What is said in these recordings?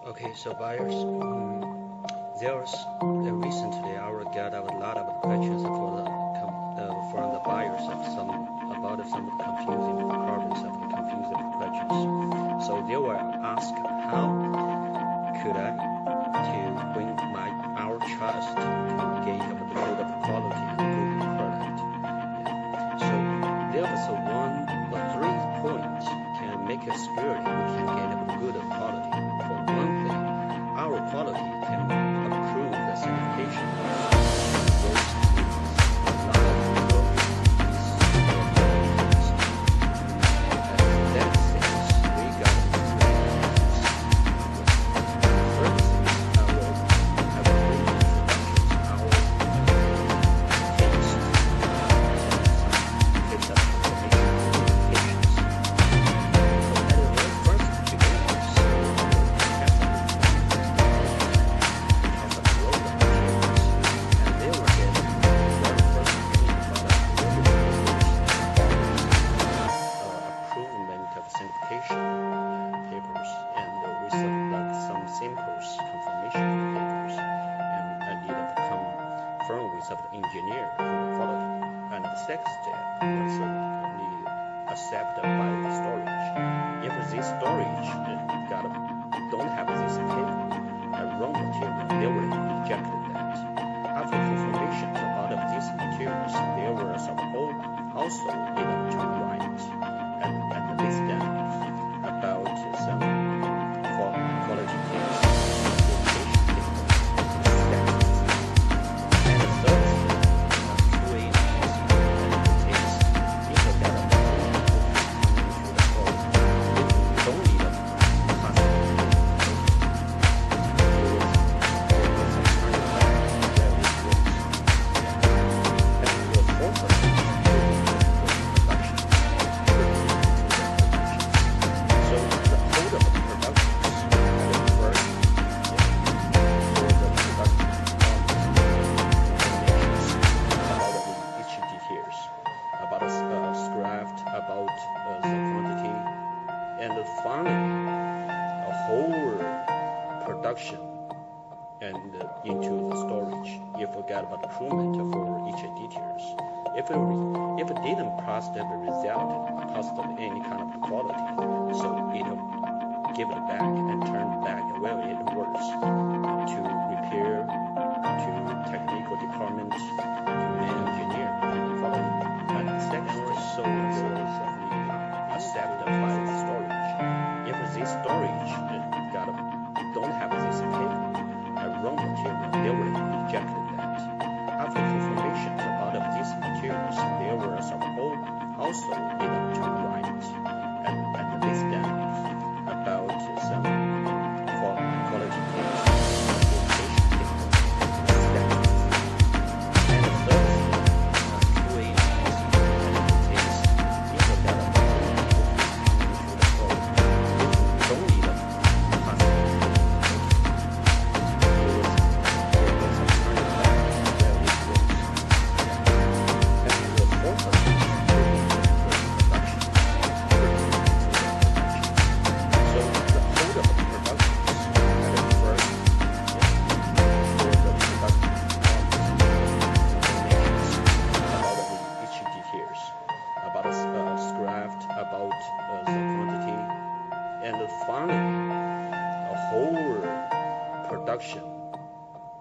Okay, so buyers, there's recently I will get a lot of questions from the buyers of some confusing problems of the confusing questions. So they will ask, how could I to win our trust to gain a good quality and good product? Yeah. So there was one or 3 points can make us sure we can get a good quality. For one thing, our quality can approve the certification. Papers and we select some samples confirmation papers, and I need to confirm with the engineer quality. And the second step was accepted by the storage. If this storage don't have this paper, a raw material, they will reject that. After confirmation about of these materials, there were some also needed to write and list down about some quality things, and the third QA case, people that are into the code, don't need a about the quantity, and finally a whole production and into the storage. You forget about crewment for each details. If it didn't pass the result, pass any kind of quality, so it'll give it back and turn back where it works to repair, to technical department, to engineer and follow. And second, so accepted by the storage. If this storage don't have this paper, a raw material, they will reject that. After confirmation about of these materials, there were some also needed to write and list down about some quality things. About the quantity, and finally a whole production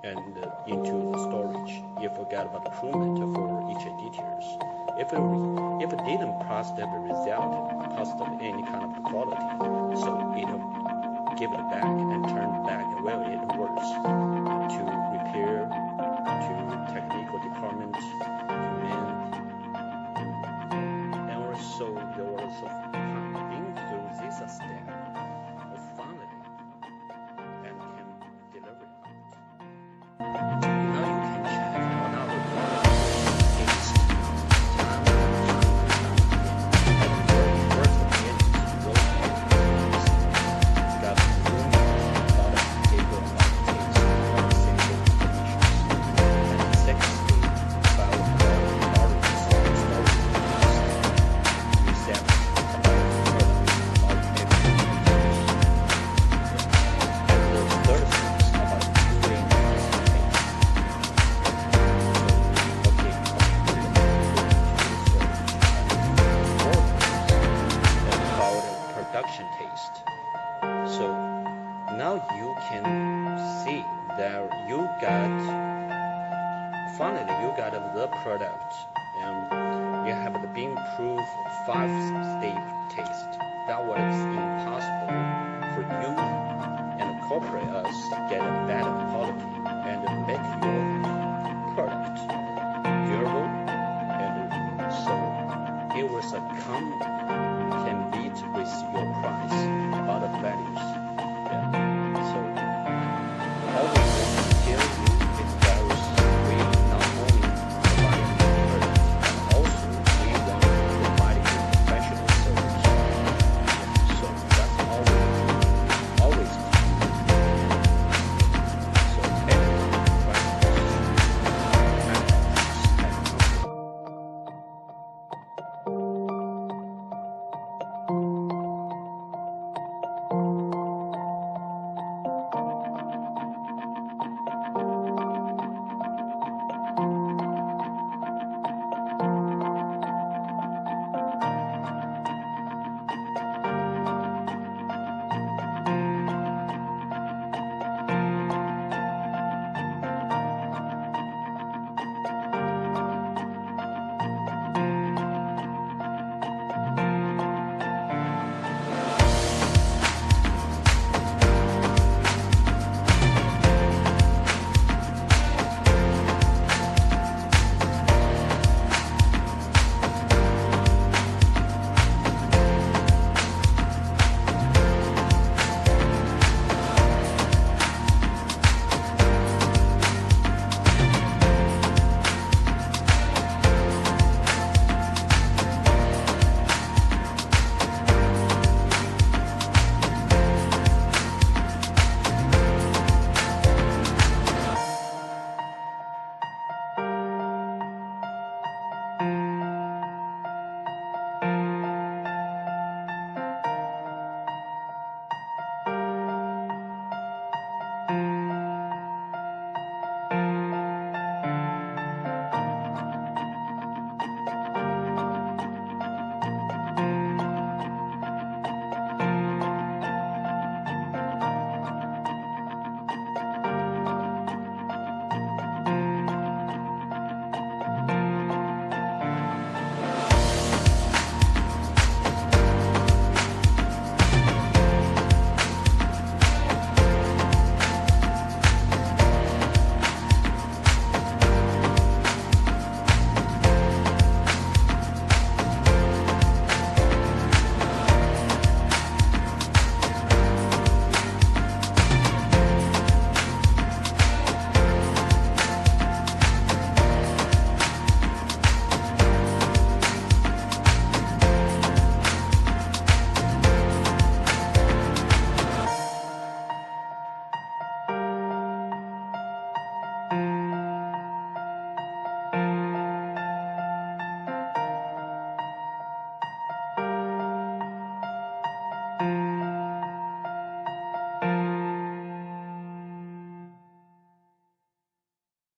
and into the storage. You forget about the crewment for each details. If it didn't pass the result, pass any kind of quality, so it'll give it back and turn back where it works to repair, to technical department, and also there was been through this step of finally and can deliver it out. Now you can check on our quality case time and first got room about a paper about case on single conditions, and secondly about storage reset about taste. That was impossible for you and corporate us to get a better quality and make your